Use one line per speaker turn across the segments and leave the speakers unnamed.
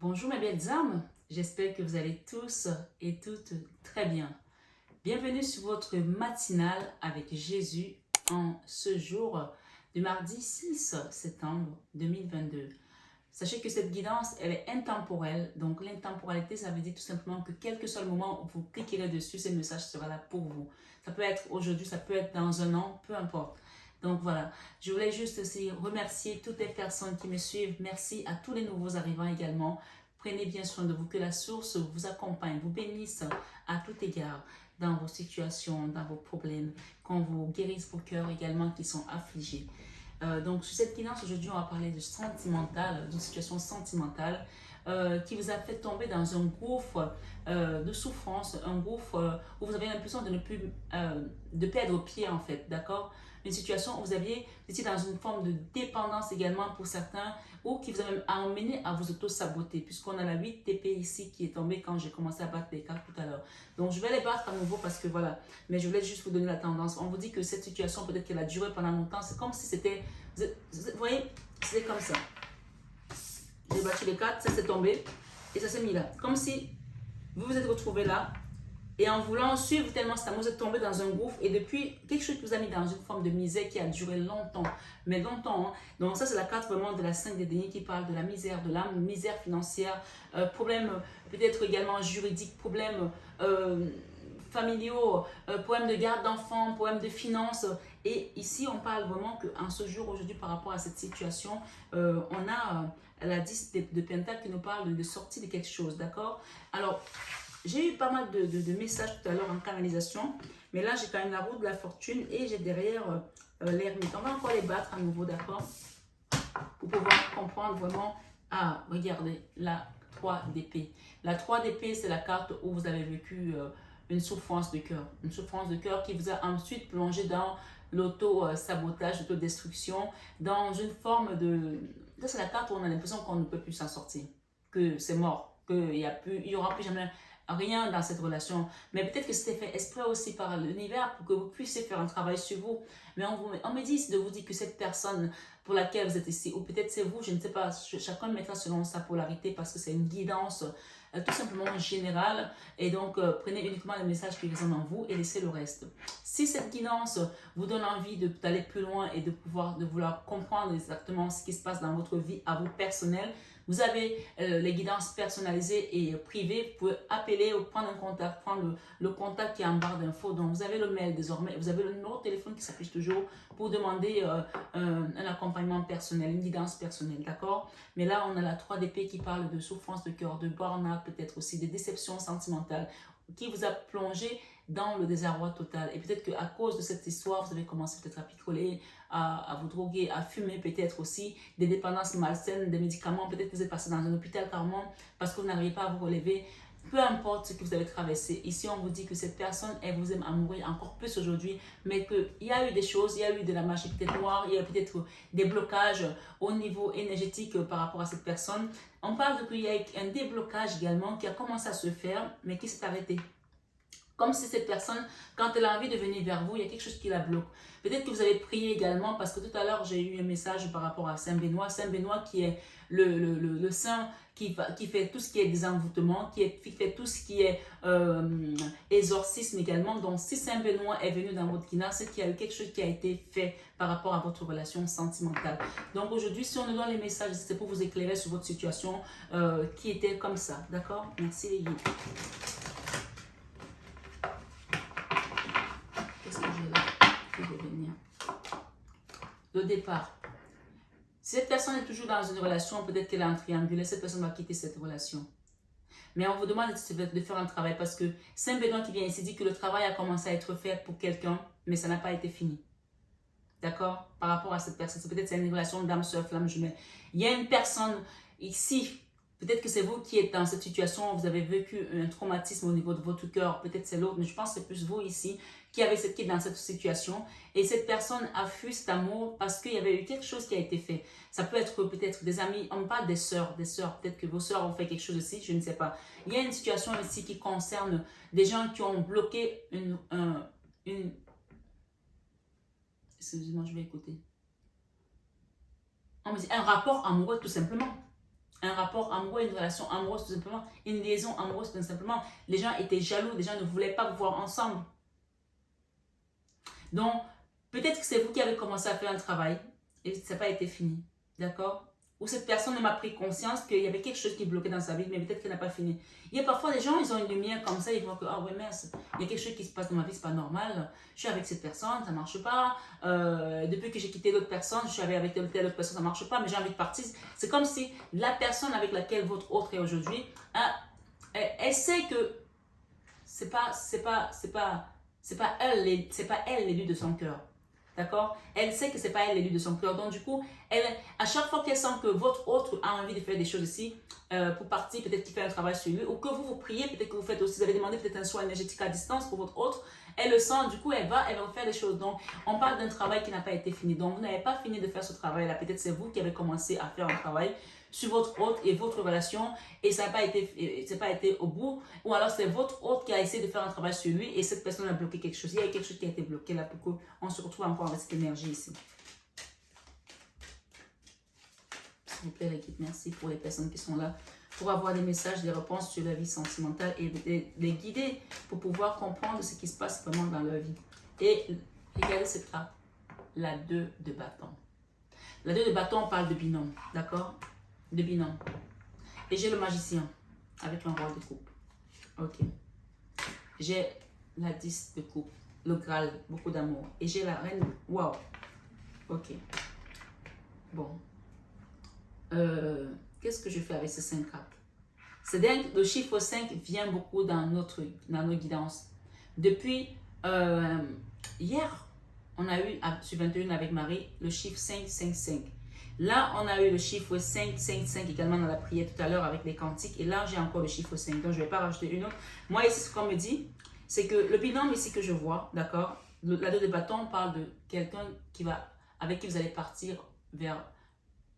Bonjour mes belles âmes, j'espère que vous allez tous et toutes très bien. Bienvenue sur votre matinale avec Jésus en ce jour du mardi 6 septembre 2022. Sachez que cette guidance, elle est intemporelle. Donc l'intemporalité, ça veut dire tout simplement que quel que soit le moment où vous cliquerez dessus, ce message sera là pour vous. Ça peut être aujourd'hui, ça peut être dans un an, peu importe. Donc voilà, je voulais juste aussi remercier toutes les personnes qui me suivent. Merci à tous les nouveaux arrivants également. Prenez bien soin de vous, que la source vous accompagne, vous bénisse à tout égard dans vos situations, dans vos problèmes, qu'on vous guérisse vos cœurs également qui sont affligés. Donc, sur cette guidance, aujourd'hui, on va parler de sentimental, d'une situation sentimentale qui vous a fait tomber dans un gouffre de souffrance, un gouffre où vous avez l'impression de ne plus, de perdre pied en fait, d'accord? Une situation où vous étiez dans une forme de dépendance également pour certains ou qui vous a même amené à vous auto-saboter puisqu'on a la 8 TP ici qui est tombée quand j'ai commencé à battre les cartes tout à l'heure. Donc, je vais les battre à nouveau parce que voilà, mais je voulais juste vous donner la tendance. On vous dit que cette situation, peut-être qu'elle a duré pendant longtemps, c'est comme si c'était, vous voyez, c'était comme ça. J'ai battu les cartes, ça s'est tombé et ça s'est mis là. Comme si vous vous êtes retrouvé là et en voulant suivre tellement ça, vous êtes tombé dans un gouffre et depuis, quelque chose qui vous a mis dans une forme de misère qui a duré longtemps, mais longtemps. Hein. Donc ça, c'est la carte vraiment de la 5 des deniers qui parle de la misère, de l'âme, misère financière, problème peut-être également juridique, problème familiaux, problème de garde d'enfants, problème de finances. Et ici, on parle vraiment qu'en ce jour, aujourd'hui, par rapport à cette situation, on a la 10 de Pentacle qui nous parle de sortie de quelque chose, d'accord? Alors, j'ai eu pas mal de messages tout à l'heure en canalisation, mais là, j'ai quand même la roue de la fortune et j'ai derrière l'ermite. On va encore les battre à nouveau, d'accord? Pour pouvoir comprendre vraiment. Ah, regardez, la 3 d'épée. La 3 d'épée, c'est la carte où vous avez vécu une souffrance de cœur. Une souffrance de cœur qui vous a ensuite plongé dans l'auto-sabotage, l'autodestruction, dans une forme de... Ça, c'est la carte où on a l'impression qu'on ne peut plus s'en sortir, que c'est mort, qu'il n'y aura plus jamais rien dans cette relation. Mais peut-être que c'était fait exprès aussi par l'univers pour que vous puissiez faire un travail sur vous. Mais on me dit de vous dire que cette personne pour laquelle vous êtes ici, ou peut-être c'est vous, je ne sais pas, chacun mettra selon sa polarité parce que c'est une guidance tout simplement générale. Et donc, prenez uniquement les messages qui résonnent en vous et laissez le reste. Si cette guidance vous donne envie d'aller plus loin et de vouloir comprendre exactement ce qui se passe dans votre vie à vous personnelle, vous avez les guidances personnalisées et privées. Vous pouvez appeler ou prendre un contact, prendre le contact qui est en barre d'infos. Donc, vous avez le mail désormais, vous avez le numéro de téléphone qui s'affiche toujours pour demander un accompagnement personnel, une guidance personnelle, d'accord? Mais là, on a la 3 d'épée qui parle de souffrance de cœur, de burn-out, peut-être aussi de déception sentimentale, qui vous a plongé dans le désarroi total. Et peut-être qu'à cause de cette histoire, vous avez commencé peut-être à picoler, à vous droguer, à fumer peut-être aussi, des dépendances malsaines, des médicaments. Peut-être que vous êtes passé dans un hôpital carrément parce que vous n'arrivez pas à vous relever. Peu importe ce que vous avez traversé, ici on vous dit que cette personne, elle vous aime à mourir encore plus aujourd'hui, mais qu'il y a eu des choses, il y a eu de la magie peut-être noire, il y a peut-être des blocages au niveau énergétique par rapport à cette personne. On parle qu'il y a un déblocage également qui a commencé à se faire, mais qui s'est arrêté. Comme si cette personne, quand elle a envie de venir vers vous, il y a quelque chose qui la bloque. Peut-être que vous avez prié également, parce que tout à l'heure, j'ai eu un message par rapport à Saint Benoît. Saint Benoît qui est le saint qui fait tout ce qui est désenvoûtement, qui fait tout ce qui est exorcisme également. Donc, si Saint Benoît est venu dans votre guidance, c'est qu'il y a eu quelque chose qui a été fait par rapport à votre relation sentimentale. Donc, aujourd'hui, si on nous donne les messages, c'est pour vous éclairer sur votre situation qui était comme ça. D'accord? Merci les guides. Qu'est-ce que j'ai là? Je vais venir. Le départ. Si cette personne est toujours dans une relation, peut-être qu'elle est en triangulaire, cette personne va quitter cette relation. Mais on vous demande de faire un travail parce que Saint Benoît qui vient ici dit que le travail a commencé à être fait pour quelqu'un, mais ça n'a pas été fini. D'accord? Par rapport à cette personne, c'est peut-être une relation d'âme, sœur, flamme jumelle. Il y a une personne ici, peut-être que c'est vous qui êtes dans cette situation, vous avez vécu un traumatisme au niveau de votre cœur, peut-être c'est l'autre, mais je pense que c'est plus vous ici qui est dans cette situation. Et cette personne a fui cet amour parce qu'il y avait eu quelque chose qui a été fait. Ça peut être peut-être des amis, on parle des sœurs, peut-être que vos sœurs ont fait quelque chose aussi, je ne sais pas. Il y a une situation ici qui concerne des gens qui ont bloqué excusez-moi, je vais écouter. On me dit un rapport amoureux tout simplement. un rapport amoureux, une relation amoureuse tout simplement, une liaison amoureuse tout simplement. Les gens étaient jaloux, les gens ne voulaient pas vous voir ensemble. Donc, peut-être que c'est vous qui avez commencé à faire un travail et ça n'a pas été fini. D'accord? Ou cette personne ne m'a pris conscience qu'il y avait quelque chose qui bloquait dans sa vie, mais peut-être qu'elle n'a pas fini. Il y a parfois des gens, ils ont une lumière comme ça, ils voient que, ah ouais, mince, il y a quelque chose qui se passe dans ma vie, c'est pas normal. Je suis avec cette personne, ça marche pas. Depuis que j'ai quitté l'autre personne, je suis avec telle autre personne, ça marche pas, mais j'ai envie de partir. C'est comme si la personne avec laquelle votre autre est aujourd'hui, hein, elle sait que c'est pas elle l'élu de son cœur. D'accord? Elle sait que c'est pas elle l'élu de son cœur. Donc, du coup, à chaque fois qu'elle sent que votre autre a envie de faire des choses ici, pour partir, peut-être qu'il fait un travail sur lui, ou que vous priez, peut-être que vous faites aussi, vous avez demandé peut-être un soin énergétique à distance pour votre autre, elle le sent, du coup, elle va faire des choses. Donc, on parle d'un travail qui n'a pas été fini. Donc, vous n'avez pas fini de faire ce travail-là. Peut-être c'est vous qui avez commencé à faire un travail sur votre hôte et votre relation et ça n'a pas été au bout, ou alors c'est votre hôte qui a essayé de faire un travail sur lui et cette personne a bloqué quelque chose. Il y a quelque chose qui a été bloqué là pour qu'on se retrouve encore avec cette énergie ici. S'il vous plaît, l'équipe, merci pour les personnes qui sont là pour avoir des messages, des réponses sur la vie sentimentale et les guider pour pouvoir comprendre ce qui se passe vraiment dans leur vie. Et regardez cette carte, la 2 de bâton. La 2 de bâton, on parle de binôme, d'accord? De binôme. Et j'ai le magicien avec un roi de coupe. Ok. J'ai la 10 de coupe, le Graal, beaucoup d'amour. Et j'ai la reine. Waouh. Ok. Bon. Qu'est-ce que je fais avec ces 5 cartes? C'est dingue, le chiffre 5 vient beaucoup dans nos guidances. Depuis hier, on a eu sur 21 avec Marie le chiffre 5, 5, 5. Là, on a eu le chiffre 5, 5, 5 également dans la prière tout à l'heure avec les cantiques. Et là, j'ai encore le chiffre 5. Donc, je ne vais pas rajouter une autre. Moi, ici, ce qu'on me dit, c'est que le binôme ici que je vois, d'accord, la 2 de bâton parle de quelqu'un avec qui vous allez partir vers,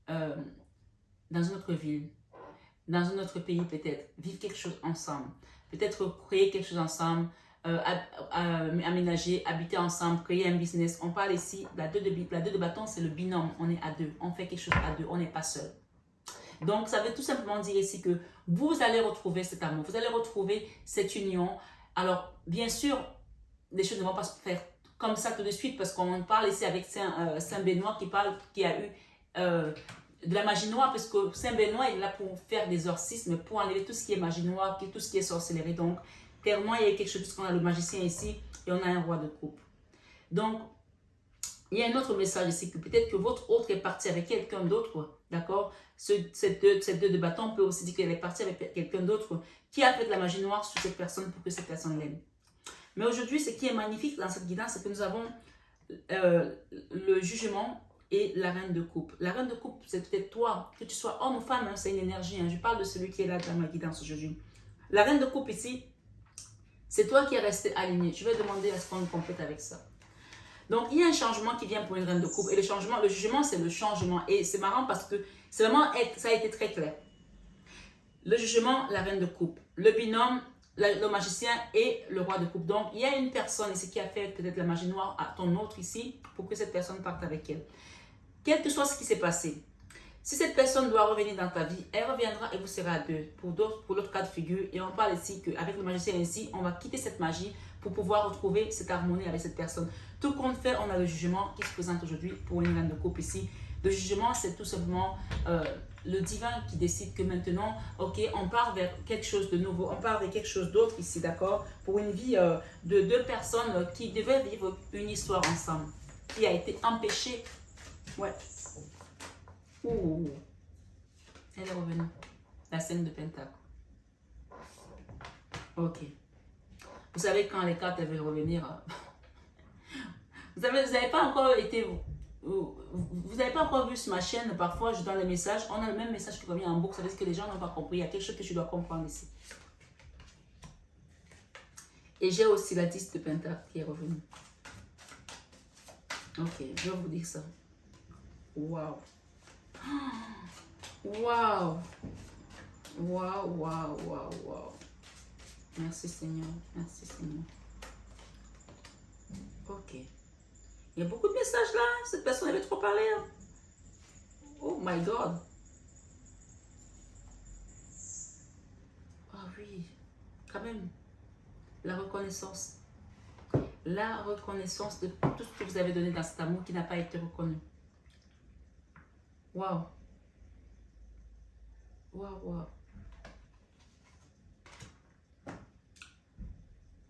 dans une autre ville, dans un autre pays peut-être, vivre quelque chose ensemble. Peut-être créer quelque chose ensemble, aménager, habiter ensemble, créer un business. On parle ici, la 2 de bâton, c'est le binôme. On est à deux, on fait quelque chose à deux, on n'est pas seul. Donc, ça veut tout simplement dire ici que vous allez retrouver cet amour, vous allez retrouver cette union. Alors, bien sûr, les choses ne vont pas se faire comme ça tout de suite parce qu'on parle ici avec Saint Benoît qui a eu de la magie noire, parce que Saint Benoît est là pour faire des exorcismes, pour enlever tout ce qui est magie noire, tout ce qui est sorcellerie. Donc, clairement, il y a quelque chose, puisqu'on a le magicien ici et on a un roi de coupe. Donc, il y a un autre message ici, que peut-être que votre autre est parti avec quelqu'un d'autre, d'accord? Cette deux de bâton peut aussi dire qu'elle est partie avec quelqu'un d'autre qui a fait de la magie noire sur cette personne pour que cette personne l'aime. Mais aujourd'hui, ce qui est magnifique dans cette guidance, c'est que nous avons le jugement et la reine de coupe. La reine de coupe, c'est peut-être toi, que tu sois homme ou femme, hein, c'est une énergie. Hein. Je parle de celui qui est là dans ma guidance aujourd'hui. La reine de coupe ici, c'est toi qui es resté aligné. Je vais demander à ce qu'on complète avec ça. Donc, il y a un changement qui vient pour une reine de coupe. Et le jugement, c'est le changement. Et c'est marrant parce que c'est vraiment, ça a été très clair. Le jugement, la reine de coupe. Le binôme, le magicien et le roi de coupe. Donc, il y a une personne ici qui a fait peut-être la magie noire à ton autre ici pour que cette personne parte avec elle. Quel que soit ce qui s'est passé, si cette personne doit revenir dans ta vie, elle reviendra et vous serez à deux. Pour l'autre cas de figure, et on parle ici qu'avec le magicien ici, on va quitter cette magie pour pouvoir retrouver cette harmonie avec cette personne. Tout compte fait, on a le jugement qui se présente aujourd'hui pour une reine de coupe ici. Le jugement, c'est tout simplement le divin qui décide que maintenant, ok, on part vers quelque chose de nouveau, on part vers quelque chose d'autre ici, d'accord? Pour une vie de deux personnes qui devaient vivre une histoire ensemble, qui a été empêchée. Ouais. Ouh. Elle est revenue. La scène de Pentacle. Ok. Vous savez, quand les cartes veulent revenir, vous n'avez pas encore été... Vous n'avez pas encore vu sur ma chaîne, parfois je donne le message, on a le même message qui revient en boucle, ça veut dire que les gens n'ont pas compris, il y a quelque chose que tu dois comprendre ici. Et j'ai aussi la 10 de Pentacle qui est revenue. Ok, je vais vous dire ça. Waouh. Waouh. Waouh, waouh, waouh, waouh. Merci Seigneur, merci Seigneur. Ok. Il y a beaucoup de messages là, cette personne avait trop parlé. Hein? Oh my God. puis, quand même, la reconnaissance. La reconnaissance de tout ce que vous avez donné dans cet amour qui n'a pas été reconnu. Waouh. Waouh, waouh.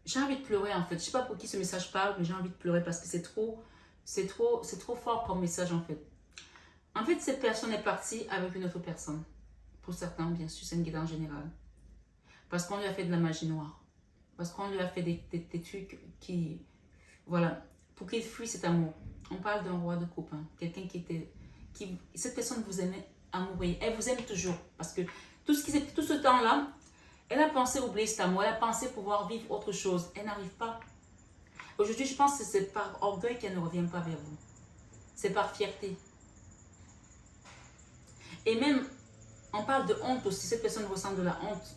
J'ai envie de pleurer en fait. Je ne sais pas pour qui ce message parle, mais j'ai envie de pleurer parce que c'est trop fort comme message en fait. En fait, cette personne est partie avec une autre personne. Pour certains, bien sûr, c'est une guide en général. Parce qu'on lui a fait de la magie noire. Parce qu'on lui a fait des trucs qui... Voilà. Pour qu'il fuit cet amour. On parle d'un roi de coupe. Hein. Quelqu'un qui était... cette personne vous aimait à mourir. Elle vous aime toujours. Parce que tout ce temps-là, elle a pensé oublier cet amour. Elle a pensé pouvoir vivre autre chose. Elle n'arrive pas. Aujourd'hui, je pense que c'est par orgueil qu'elle ne revient pas vers vous. C'est par fierté. Et même, on parle de honte aussi. Cette personne ressent de la honte.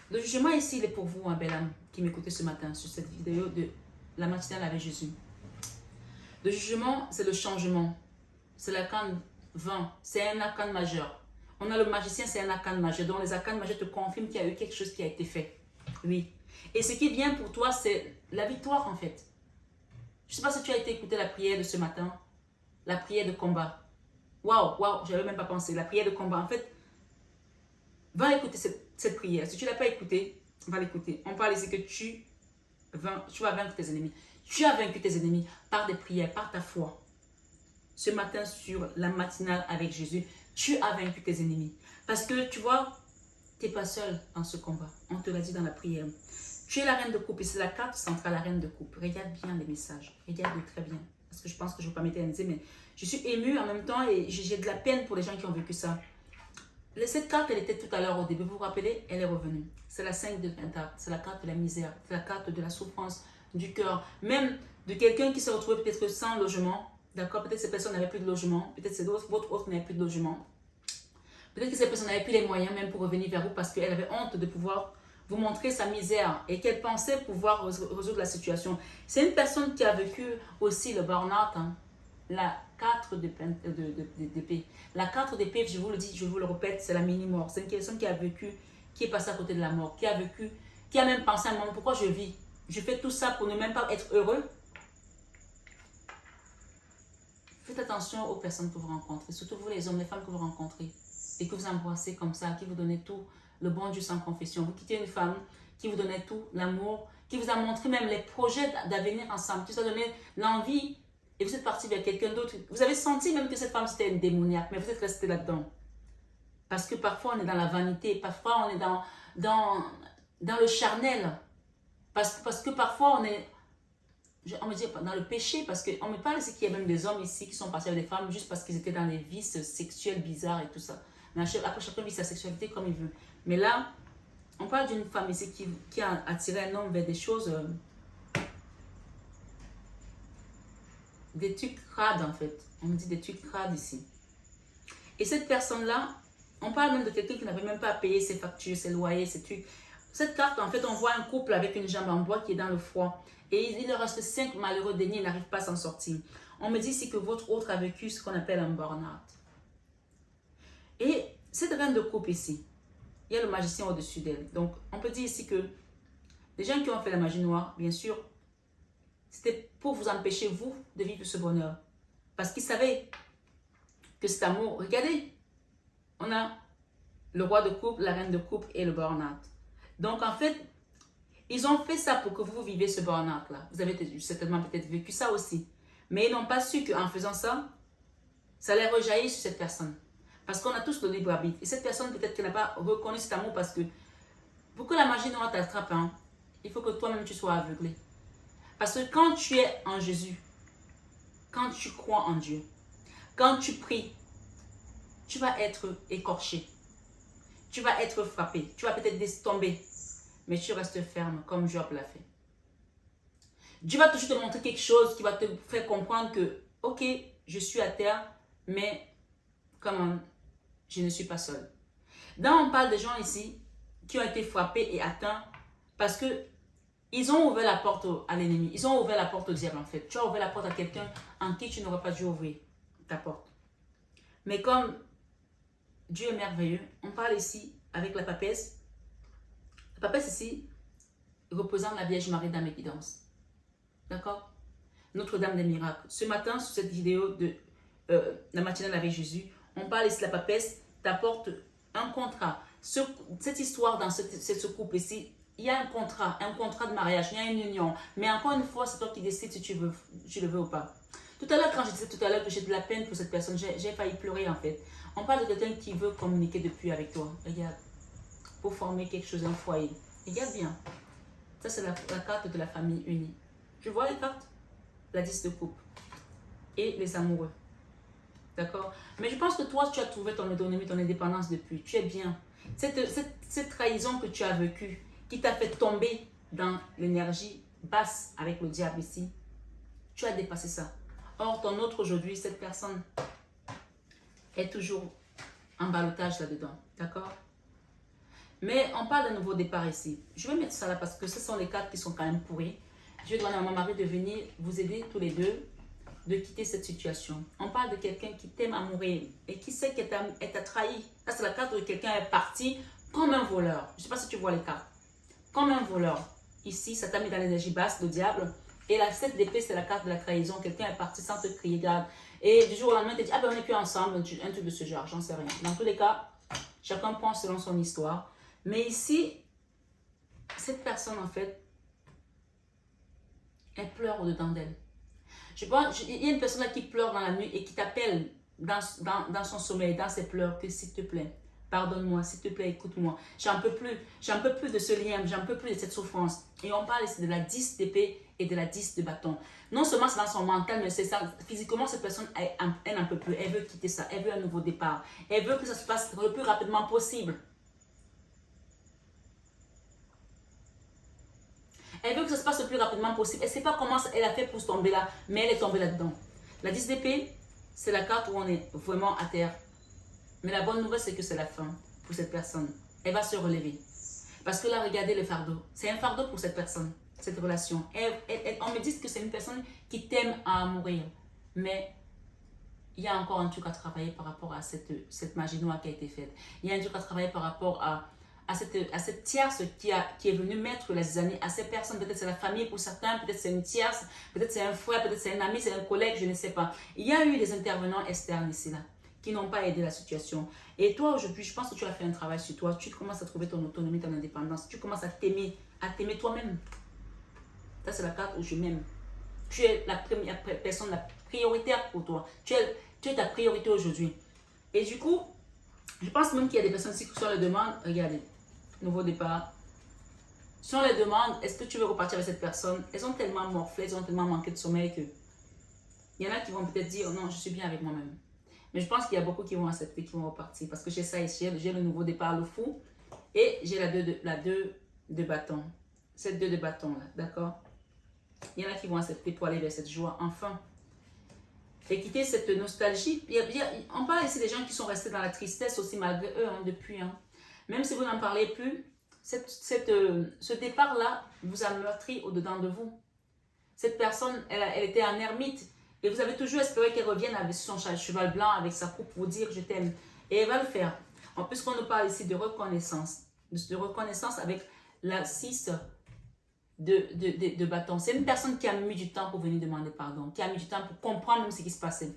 Le jugement ici, il est pour vous, un bel âme qui m'écoutait ce matin sur cette vidéo de la matinale avec Jésus. Le jugement, c'est le changement. C'est l'arcane 20. C'est un arcane majeur. On a le magicien, c'est un arcane majeur. Donc les arcanes majeurs te confirment qu'il y a eu quelque chose qui a été fait. Oui. Et ce qui vient pour toi, c'est la victoire en fait. Je ne sais pas si tu as été écouter la prière de ce matin. La prière de combat. Waouh, waouh, je n'avais même pas pensé. La prière de combat. En fait, va écouter cette prière. Si tu ne l'as pas écoutée, va l'écouter. On parle ici que tu vas vaincre tes ennemis. Tu as vaincu tes ennemis par des prières, par ta foi. Ce matin sur la matinale avec Jésus, tu as vaincu tes ennemis. Parce que tu vois, tu n'es pas seul dans ce combat. On te l'a dit dans la prière. Tu es la reine de coupe et c'est la carte centrale, la reine de coupe. Regarde bien les messages. Regarde très bien. Parce que je pense que je ne vais pas m'éterniser, mais je suis émue en même temps et j'ai de la peine pour les gens qui ont vécu ça. Cette carte, elle était tout à l'heure au début. Vous vous rappelez, elle est revenue. C'est la 5 de Pentacle. C'est la carte de la misère. C'est la carte de la souffrance du cœur. Même de quelqu'un qui s'est retrouvé peut-être sans logement. D'accord? Peut-être que ces personnes n'avaient plus de logement. Peut-être que votre autre n'avait plus de logement. Peut-être que ces personnes n'avaient plus les moyens même pour revenir vers vous parce qu'elle avait honte de pouvoir vous montrer sa misère et qu'elle pensait pouvoir résoudre la situation. C'est une personne qui a vécu aussi le burn-out. Hein. La 4 d'épée. La 4 d'épée, je vous le dis, je vous le répète, c'est la mini-mort. C'est une personne qui a vécu, qui est passée à côté de la mort, qui a vécu, qui a même pensé à un moment, pourquoi je vis? Je fais tout ça pour ne même pas être heureux. Faites attention aux personnes que vous rencontrez, surtout vous les hommes, les femmes que vous rencontrez et que vous embrassez comme ça, qui vous donnez tout, le bon Dieu sans confession. Vous quittez une femme qui vous donnait tout, l'amour, qui vous a montré même les projets d'avenir ensemble, qui vous a donné l'envie. Et vous êtes parti vers quelqu'un d'autre. Vous avez senti même que cette femme c'était une démoniaque, mais vous êtes resté là-dedans. Parce que parfois on est dans la vanité, parfois on est dans le charnel. Parce que parfois on me dit dans le péché, parce qu'on me parle ici qu'il y a même des hommes ici qui sont passés avec des femmes juste parce qu'ils étaient dans des vices sexuels bizarres et tout ça. Mais après chacun vit sa sexualité comme il veut. Mais là, on parle d'une femme ici qui a attiré un homme vers des choses... des trucs crades en fait. On me dit des trucs crades ici. Et cette personne-là, on parle même de quelqu'un qui n'avait même pas à payer ses factures, ses loyers, ses trucs. Cette carte, en fait, on voit un couple avec une jambe en bois qui est dans le froid. Et il leur reste 5 malheureux derniers, ils n'arrivent pas à s'en sortir. On me dit ici que votre autre a vécu ce qu'on appelle un burn-out. Et cette reine de coupe ici, il y a le magicien au-dessus d'elle. Donc, on peut dire ici que les gens qui ont fait la magie noire, bien sûr, c'était pour vous empêcher, vous, de vivre ce bonheur. Parce qu'ils savaient que cet amour... Regardez, on a le roi de coupe, la reine de coupe et le burn-out. Donc, en fait, ils ont fait ça pour que vous viviez ce burn-out-là. Vous avez certainement peut-être vécu ça aussi. Mais ils n'ont pas su qu'en faisant ça, ça allait rejaillir sur cette personne. Parce qu'on a tous le libre arbitre. Et cette personne, peut-être qu'elle n'a pas reconnu cet amour parce que pour que la magie noire t'attrape, hein, il faut que toi-même tu sois aveuglé. Parce que quand tu es en Jésus, quand tu crois en Dieu, quand tu pries, tu vas être écorché. Tu vas être frappé. Tu vas peut-être tomber. Mais tu restes ferme comme Job l'a fait. Dieu va toujours te montrer quelque chose qui va te faire comprendre que, ok, je suis à terre, mais comment, je ne suis pas seul. Là, on parle de gens ici qui ont été frappés et atteints parce que ils ont ouvert la porte à l'ennemi. Ils ont ouvert la porte au diable en fait. Tu as ouvert la porte à quelqu'un en qui tu n'aurais pas dû ouvrir ta porte. Mais comme Dieu est merveilleux, on parle ici avec la papesse. La papesse ici représente la Vierge Marie d'âme et qui danse. D'accord? Notre-Dame des miracles. Ce matin, sur cette vidéo de la matinale avec Jésus, on parle ici de la papesse t'apporte un contrat. Cette histoire dans ce couple ici, il y a un contrat de mariage, il y a une union. Mais encore une fois, c'est toi qui décides si tu le veux ou pas. Tout à l'heure, quand je disais tout à l'heure que j'ai de la peine pour cette personne, j'ai failli pleurer en fait. On parle de quelqu'un qui veut communiquer depuis avec toi. Regarde, pour former quelque chose, un foyer. Regarde bien. Ça, c'est la carte de la famille unie. Tu vois les cartes? La 10 de coupe. Et les amoureux. D'accord? Mais je pense que toi, tu as trouvé ton autonomie, ton indépendance depuis. Tu es bien. Cette trahison que tu as vécue, qui t'a fait tomber dans l'énergie basse avec le diable ici, tu as dépassé ça. Or, ton autre aujourd'hui, cette personne est toujours en ballottage là-dedans. D'accord? Mais on parle d'un nouveau départ ici. Je vais mettre ça là parce que ce sont les cartes qui sont quand même pourries. Je vais demander à mon mari de venir vous aider tous les deux de quitter cette situation. On parle de quelqu'un qui t'aime à mourir et qui sait qu'elle t'a trahi. Ça, c'est la carte de quelqu'un est parti comme un voleur. Je ne sais pas si tu vois les cartes. Comme un voleur. Ici, ça t'a mis dans l'énergie basse, le diable. Et la 7 d'épée, c'est la carte de la trahison. Quelqu'un est parti sans te crier garde. Et du jour au lendemain, tu te dis, ah ben on n'est plus ensemble, un truc de ce genre, j'en sais rien. Dans tous les cas, chacun pense selon son histoire. Mais ici, cette personne, en fait, elle pleure au-dedans d'elle. Je pense, il y a une personne là qui pleure dans la nuit et qui t'appelle dans son sommeil, dans ses pleurs, que s'il te plaît, pardonne-moi, s'il te plaît, écoute-moi. J'en peux plus de ce lien, j'en peux plus de cette souffrance. Et on parle ici de la 10 d'épée et de la 10 de bâton. Non seulement c'est dans son mental, mais c'est ça, physiquement, cette personne, elle n'en peut plus. Elle veut quitter ça, elle veut un nouveau départ. Elle veut que ça se passe le plus rapidement possible. Elle veut que ça se passe le plus rapidement possible. Elle ne sait pas comment elle a fait pour se tomber là, mais elle est tombée là-dedans. La 10 d'épée, c'est la carte où on est vraiment à terre. Mais la bonne nouvelle, c'est que c'est la fin pour cette personne. Elle va se relever. Parce que là, regardez le fardeau. C'est un fardeau pour cette personne, cette relation. On me dit que c'est une personne qui t'aime à mourir. Mais il y a encore un truc à travailler par rapport à cette magie noire qui a été faite. Il y a un truc à travailler par rapport à cette tierce qui est venue mettre les années à ces personnes. Peut-être c'est la famille pour certains, peut-être c'est une tierce, peut-être c'est un frère, peut-être c'est un ami, c'est un collègue, je ne sais pas. Il y a eu des intervenants externes ici, là, qui n'ont pas aidé la situation. Et toi, aujourd'hui, je pense que tu as fait un travail sur toi. Tu commences à trouver ton autonomie, ton indépendance. Tu commences à t'aimer toi-même. Ça, c'est la carte où je m'aime. Tu es la première personne, la prioritaire pour toi. Tu es ta priorité aujourd'hui. Et du coup, je pense même qu'il y a des personnes qui sont les demandes. Regardez. Nouveau départ. Si on les demande, est-ce que tu veux repartir avec cette personne? Elles ont tellement morflé, elles ont tellement manqué de sommeil que il y en a qui vont peut-être dire, non, je suis bien avec moi-même. Mais je pense qu'il y a beaucoup qui vont accepter, qui vont repartir. Parce que j'ai ça ici, j'ai le nouveau départ, le fou. Et j'ai la 2 de bâton. Cette 2 de bâton là, d'accord? Il y en a qui vont accepter pour aller vers cette joie, enfin. Et quitter cette nostalgie. On parle ici des gens qui sont restés dans la tristesse aussi malgré eux, hein, depuis. Hein. Même si vous n'en parlez plus, ce départ-là vous a meurtri au-dedans de vous. Cette personne, elle était en ermite. Et vous avez toujours espéré qu'elle revienne avec son cheval blanc, avec sa coupe pour dire je t'aime. Et elle va le faire. En plus, qu'on nous parle ici de reconnaissance. De reconnaissance avec la 6 de bâton. C'est une personne qui a mis du temps pour venir demander pardon. Qui a mis du temps pour comprendre même ce qui se passait.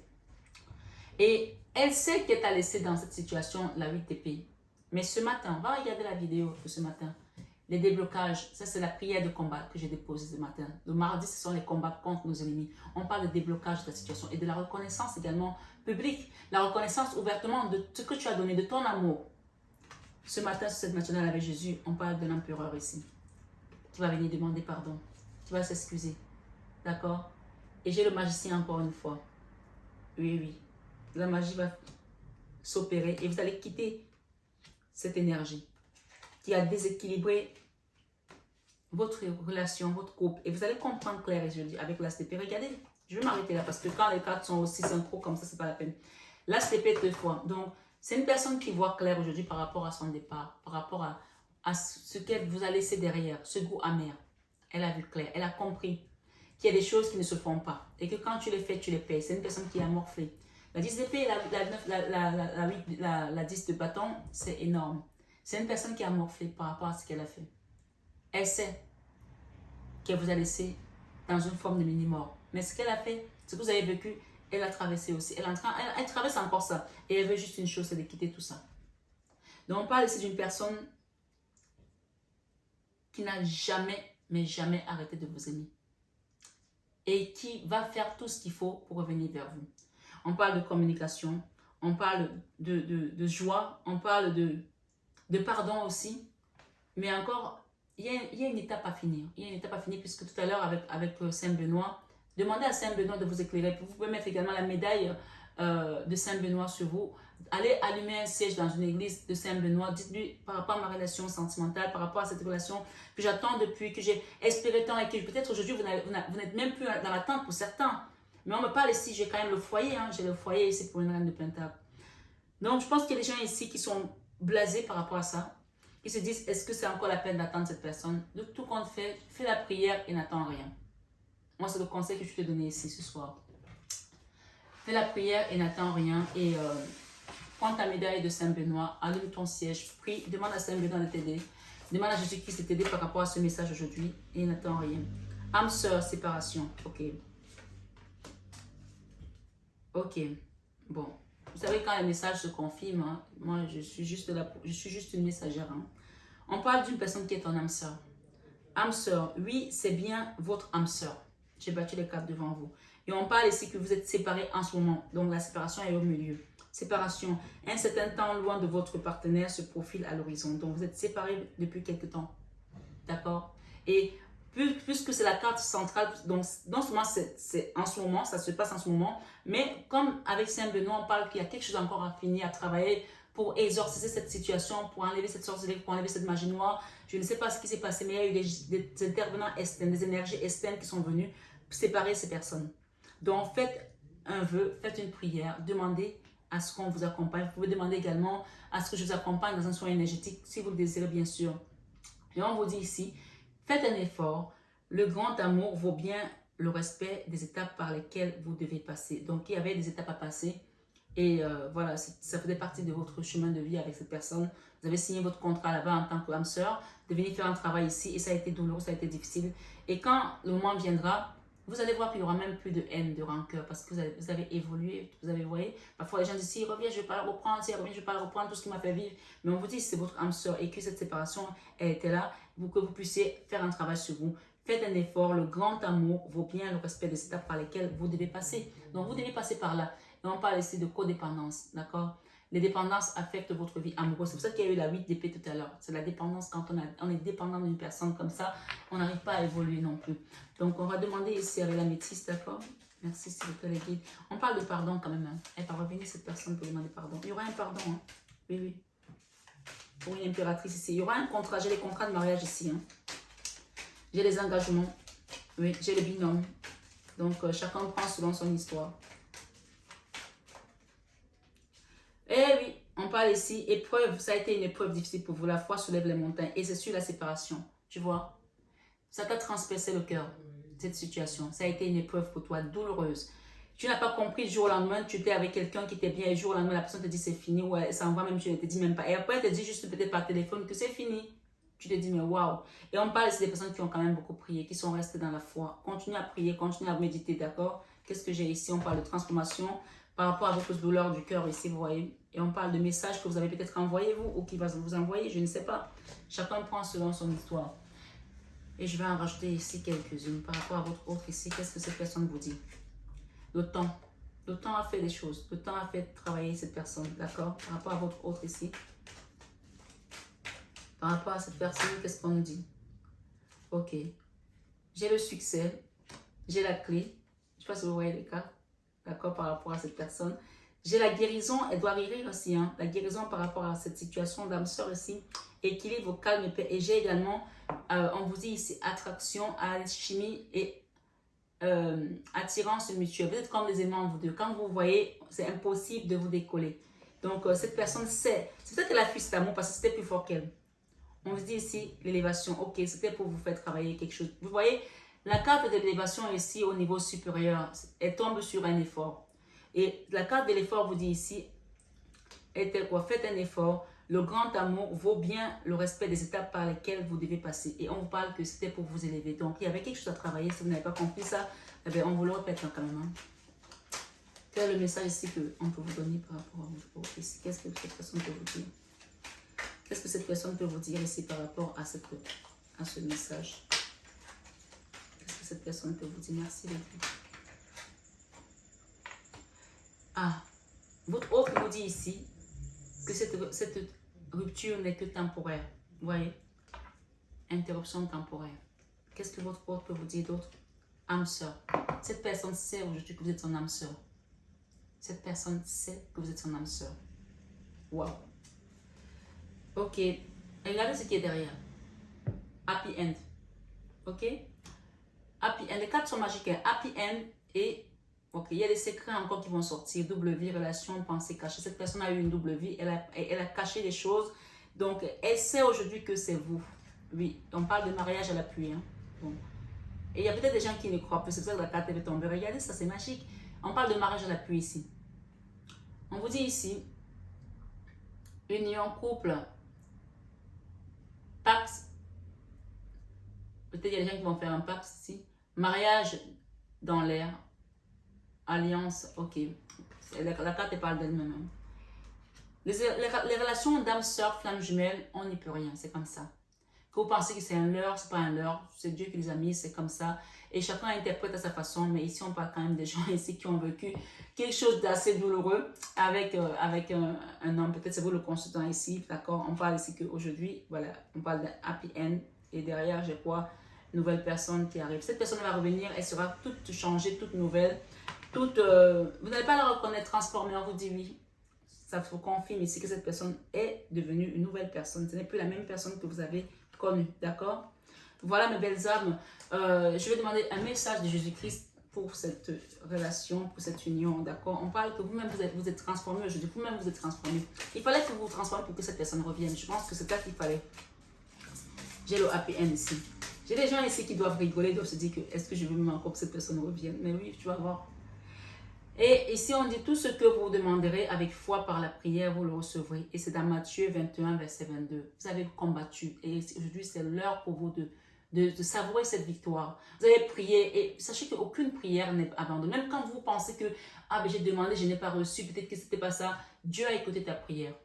Et elle sait qu'elle t'a laissé dans cette situation la 8 d'épée. Mais ce matin, on va regarder la vidéo de ce matin. Les déblocages, ça c'est la prière de combat que j'ai déposée ce matin. Le mardi, ce sont les combats contre nos ennemis. On parle de déblocage de la situation et de la reconnaissance également publique. La reconnaissance ouvertement de ce que tu as donné, de ton amour. Ce matin, sur cette matinale avec Jésus, on parle d'un empereur ici. Qui va venir demander pardon. Qui va s'excuser. D'accord? Et j'ai le magicien encore une fois. Oui, oui. La magie va s'opérer et vous allez quitter cette énergie qui a déséquilibré votre relation, votre couple. Et vous allez comprendre clair et je dis avec l'ASTP. Regardez, je vais m'arrêter là parce que quand les cartes sont aussi synchro comme ça, c'est pas la peine. L'ASTP 2 fois. Donc, c'est une personne qui voit clair aujourd'hui par rapport à son départ, par rapport à ce qu'elle vous a laissé derrière, ce goût amer. Elle a vu clair, elle a compris qu'il y a des choses qui ne se font pas et que quand tu les fais, tu les payes. C'est une personne qui a morflé. La 10 d'épée et la 10 de bâton, c'est énorme. C'est une personne qui a morflé par rapport à ce qu'elle a fait. Elle sait qu'elle vous a laissé dans une forme de mini-mort. Mais ce qu'elle a fait, ce que vous avez vécu, elle a traversé aussi. Elle traverse encore ça. Et elle veut juste une chose, c'est de quitter tout ça. Donc on parle ici d'une personne qui n'a jamais, mais jamais arrêté de vous aimer. Et qui va faire tout ce qu'il faut pour revenir vers vous. On parle de communication, on parle de joie, on parle de pardon aussi. Mais encore, il y a une étape à finir. Il y a une étape à finir puisque tout à l'heure avec Saint Benoît, demandez à Saint Benoît de vous éclairer. Vous pouvez mettre également la médaille de Saint Benoît sur vous. Allez allumer un siège dans une église de Saint Benoît. Dites-lui par rapport à ma relation sentimentale, par rapport à cette relation que j'attends depuis, que j'ai espéré tant et que peut-être aujourd'hui vous n'êtes même plus dans l'attente pour certains. Mais on me parle ici, j'ai quand même le foyer. Hein, j'ai le foyer ici pour une reine de Pentacle. Donc je pense qu'il y a des gens ici qui sont blasés par rapport à ça. Ils se disent, est-ce que c'est encore la peine d'attendre cette personne? De tout compte fait, fais la prière et n'attends rien. Moi, c'est le conseil que je te donne ici ce soir. Fais la prière et n'attends rien. Et prends ta médaille de Saint-Benoît, allume ton siège, prie, demande à Saint-Benoît de t'aider. Demande à Jésus-Christ de t'aider par rapport à ce message aujourd'hui et n'attends rien. Âme sœur, séparation. Ok. Ok. Bon. Vous savez, quand les messages se confirment, hein, moi, je suis juste une messagère. Hein. On parle d'une personne qui est ton âme sœur. Âme sœur, oui, c'est bien votre âme sœur. J'ai battu les cartes devant vous. Et on parle ici que vous êtes séparés en ce moment. Donc, la séparation est au milieu. Séparation. Un certain temps loin de votre partenaire se profile à l'horizon. Donc, vous êtes séparés depuis quelque temps. D'accord? Et puisque c'est la carte centrale, donc non seulement c'est en ce moment, ça se passe en ce moment, mais comme avec Saint-Benoît, on parle qu'il y a quelque chose encore à finir, à travailler pour exorciser cette situation, pour enlever cette sorcellerie, pour enlever cette magie noire. Je ne sais pas ce qui s'est passé, mais il y a eu des intervenants externes, des énergies externes qui sont venues séparer ces personnes. Donc faites un vœu, faites une prière, demandez à ce qu'on vous accompagne. Vous pouvez demander également à ce que je vous accompagne dans un soin énergétique, si vous le désirez bien sûr. Et on vous dit ici, faites un effort. Le grand amour vaut bien le respect des étapes par lesquelles vous devez passer. Donc, il y avait des étapes à passer. Et voilà, ça faisait partie de votre chemin de vie avec cette personne. Vous avez signé votre contrat là-bas en tant qu'âme sœur, de venir faire un travail ici. Et ça a été douloureux, ça a été difficile. Et quand le moment viendra, vous allez voir qu'il n'y aura même plus de haine, de rancœur. Parce que vous avez évolué, vous avez, voyé. Parfois, les gens disent, si reviens, je ne vais pas le reprendre. Si reviens, je ne vais pas le reprendre, tout ce qui m'a fait vivre. Mais on vous dit, c'est votre âme sœur et que cette séparation, elle était là, pour que vous puissiez faire un travail sur vous. Faites un effort, le grand amour vaut bien le respect des étapes par lesquelles vous devez passer. Donc, vous devez passer par là. Et on parle ici de codépendance, d'accord? Les dépendances affectent votre vie amoureuse. C'est pour ça qu'il y a eu la 8 d'épée tout à l'heure. C'est la dépendance. Quand on est dépendant d'une personne comme ça, on n'arrive pas à évoluer non plus. Donc, on va demander ici avec la métisse, d'accord? Merci, s'il vous plaît, les guides. On parle de pardon quand même. Hein. Elle va revenir, cette personne, pour demander pardon. Il y aura un pardon, hein? Oui, oui. Pour une impératrice ici. Il y aura un contrat. J'ai les contrats de mariage ici. Hein. J'ai les engagements. Oui, j'ai le binôme. Donc, chacun prend selon son histoire. Eh oui, on parle ici, épreuve, ça a été une épreuve difficile pour vous. La foi soulève les montagnes et c'est sur la séparation. Tu vois, ça t'a transpercé le cœur, cette situation. Ça a été une épreuve pour toi, douloureuse. Tu n'as pas compris du jour au lendemain, tu étais avec quelqu'un qui était bien et du jour au lendemain, la personne te dit c'est fini ou elle s'en va même, tu ne te dis même pas. Et après, elle te dit juste peut-être par téléphone que c'est fini. Tu te dis mais waouh. Et on parle ici des personnes qui ont quand même beaucoup prié, qui sont restées dans la foi. Continuez à prier, continuez à méditer, d'accord? Qu'est-ce que j'ai ici? On parle de transformation par rapport à votre douleur du cœur ici, vous voyez. Et on parle de messages que vous avez peut-être envoyés vous ou qui va vous envoyer, je ne sais pas. Chacun prend selon son histoire. Et je vais en rajouter ici quelques-unes par rapport à votre autre ici. Qu'est-ce que cette personne vous dit? Le temps. Le temps a fait des choses. Le temps a fait travailler cette personne, d'accord? Par rapport à votre autre ici. Par rapport à cette personne, qu'est-ce qu'on nous dit? Ok. J'ai le succès. J'ai la clé. Je ne sais pas si vous voyez les cartes. D'accord, par rapport à cette personne. J'ai la guérison, elle doit rire aussi. Hein, la guérison par rapport à cette situation d'âme sœur ici. Équilibre, calme et paix. Et j'ai également, on vous dit ici, attraction, alchimie et attirance mutuelle. Vous êtes comme des aimants, vous deux. Quand vous voyez, c'est impossible de vous décoller. Donc, cette personne sait. C'est peut-être qu'elle a fui cet amour parce que c'était plus fort qu'elle. On vous dit ici, l'élévation. Ok, c'était pour vous faire travailler quelque chose. Vous voyez, la carte de l'élévation ici au niveau supérieur, elle tombe sur un effort. Et la carte de l'effort vous dit ici, était quoi? Faites un effort. Le grand amour vaut bien le respect des étapes par lesquelles vous devez passer. Et on vous parle que c'était pour vous élever. Donc, il y avait quelque chose à travailler. Si vous n'avez pas compris ça, eh bien, on vous le répète quand même. Hein. Quel est le message ici qu'on peut vous donner par rapport à votre ici? Qu'est-ce que cette personne peut vous dire? Qu'est-ce que cette personne peut vous dire ici par rapport à, ce message? Qu'est-ce que cette personne peut vous dire? Merci les filles. Ah, votre autre vous dit ici que cette rupture n'est que temporaire. Vous voyez? Interruption temporaire. Qu'est-ce que votre autre peut vous dire d'autre? Âme sœur. Cette personne sait aujourd'hui que vous êtes son âme sœur. Cette personne sait que vous êtes son âme sœur. Wow. Ok. Regardez ce qui est derrière. Happy end. Ok? Happy end. Les cartes sont magiques. Hein? Happy end et... Ok, il y a des secrets encore qui vont sortir. Double vie, relation, pensée cachée. Cette personne a eu une double vie. Elle a caché des choses. Donc, elle sait aujourd'hui que c'est vous. Oui, on parle de mariage à l'appui. Hein? Bon. Et il y a peut-être des gens qui ne croient plus. C'est pour ça que la carte est tombée. Regardez, ça c'est magique. On parle de mariage à l'appui ici. On vous dit ici, union, couple, pacte. Peut-être il y a des gens qui vont faire un pacte ici. Mariage dans l'air. Alliance, ok. La carte parle d'elle-même. Les relations d'âme, sœur, flamme jumelle, on n'y peut rien. C'est comme ça. Que vous pensez que c'est un leurre, c'est pas un leurre. C'est Dieu qui les a mis, c'est comme ça. Et chacun interprète à sa façon. Mais ici, on parle quand même des gens ici qui ont vécu quelque chose d'assez douloureux avec un homme. Peut-être c'est vous le consultant ici, d'accord? On parle ici qu'aujourd'hui, voilà, on parle d'un happy end. Et derrière, je crois, nouvelle personne qui arrive. Cette personne va revenir, elle sera toute changée, toute nouvelle. Vous n'allez pas la reconnaître transformée, on vous dit oui. Ça vous confirme ici que cette personne est devenue une nouvelle personne. Ce n'est plus la même personne que vous avez connue, d'accord? Voilà mes belles âmes. Je vais demander un message de Jésus-Christ pour cette relation, pour cette union, d'accord? On parle que vous-même vous êtes transformé aujourd'hui, vous-même vous êtes transformé. Il fallait que vous vous transformiez pour que cette personne revienne. Je pense que c'est ça qu'il fallait. J'ai le happy end ici. J'ai des gens ici qui doivent rigoler, doivent se dire que est-ce que je veux même encore que cette personne revienne? Mais oui, tu vas voir. Et ici, on dit tout ce que vous demanderez avec foi par la prière, vous le recevrez. Et c'est dans Matthieu 21, verset 22. Vous avez combattu. Et aujourd'hui, c'est l'heure pour vous de savourer cette victoire. Vous avez prié et sachez qu'aucune prière n'est abandonnée. Même quand vous pensez que ah, ben, j'ai demandé, je n'ai pas reçu, peut-être que ce n'était pas ça. Dieu a écouté ta prière.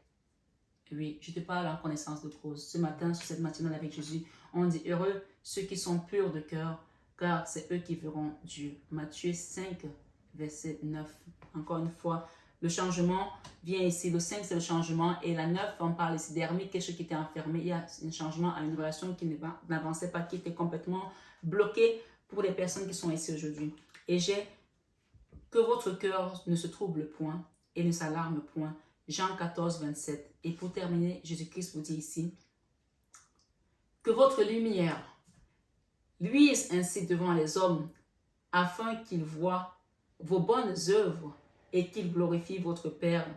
Oui, je te parle en connaissance de cause. Ce matin, sur cette matinale avec Jésus, on dit heureux ceux qui sont purs de cœur, car c'est eux qui verront Dieu. Matthieu 5, verset 9. Encore une fois, le changement vient ici. Le 5, c'est le changement. Et la 9, on parle ici d'hermite, quelque chose qui était enfermé. Il y a un changement à une relation qui n'avançait pas, qui était complètement bloquée pour les personnes qui sont ici aujourd'hui. Et j'ai que votre cœur ne se trouble point et ne s'alarme point. Jean 14, 27. Et pour terminer, Jésus-Christ vous dit ici que votre lumière luise ainsi devant les hommes afin qu'ils voient vos bonnes œuvres et qu'ils glorifient votre Père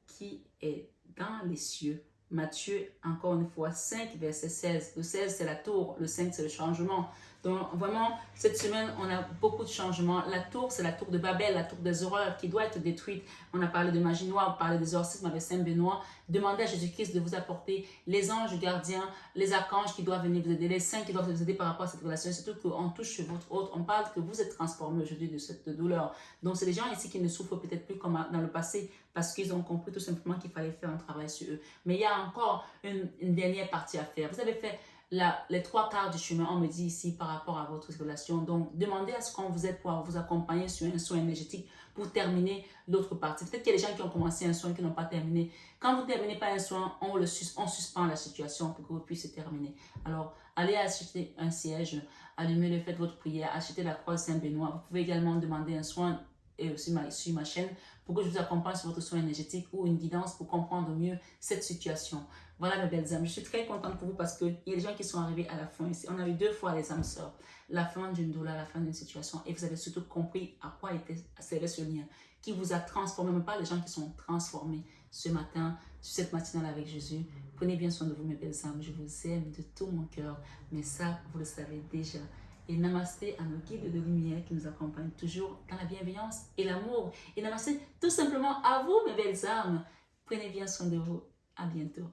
qui est dans les cieux. Matthieu, encore une fois, 5, verset 16. Le 16, c'est la tour. Le 5, c'est le changement. Donc, vraiment, cette semaine, on a beaucoup de changements. La tour, c'est la tour de Babel, la tour des horreurs qui doit être détruite. On a parlé de magie noire, on a parlé des exorcismes avec Saint Benoît. Demandez à Jésus-Christ de vous apporter les anges gardiens, les archanges qui doivent venir vous aider, les saints qui doivent vous aider par rapport à cette relation. Surtout qu'on touche sur votre autre. On parle que vous êtes transformé aujourd'hui de cette douleur. Donc, c'est des gens ici qui ne souffrent peut-être plus comme dans le passé parce qu'ils ont compris tout simplement qu'il fallait faire un travail sur eux. Mais il y a encore une dernière partie à faire. Vous avez fait les 3/4 du chemin, on me dit ici par rapport à votre relation. Donc, demandez à ce qu'on vous aide pour vous accompagner sur un soin énergétique pour terminer l'autre partie. Peut-être qu'il y a des gens qui ont commencé un soin qui n'ont pas terminé. Quand vous ne terminez pas un soin, on suspend la situation pour que vous puissiez terminer. Alors, allez acheter un siège, allumez-le, faites votre prière, achetez la croix de Saint-Benoît. Vous pouvez également demander un soin et aussi sur ma chaîne pour que je vous accompagne sur votre soin énergétique ou une guidance pour comprendre mieux cette situation. Voilà mes belles âmes, je suis très contente pour vous parce qu'il y a des gens qui sont arrivés à la fin ici. On a eu 2 fois les âmes sœurs, la fin d'une douleur, la fin d'une situation et vous avez surtout compris à quoi servait ce lien qui vous a transformé, mais pas les gens qui sont transformés ce matin, sur cette matinale avec Jésus. Prenez bien soin de vous mes belles âmes, je vous aime de tout mon cœur, mais ça vous le savez déjà. Et namasté à nos guides de lumière qui nous accompagnent toujours dans la bienveillance et l'amour. Et namasté tout simplement à vous, mes belles âmes. Prenez bien soin de vous. À bientôt.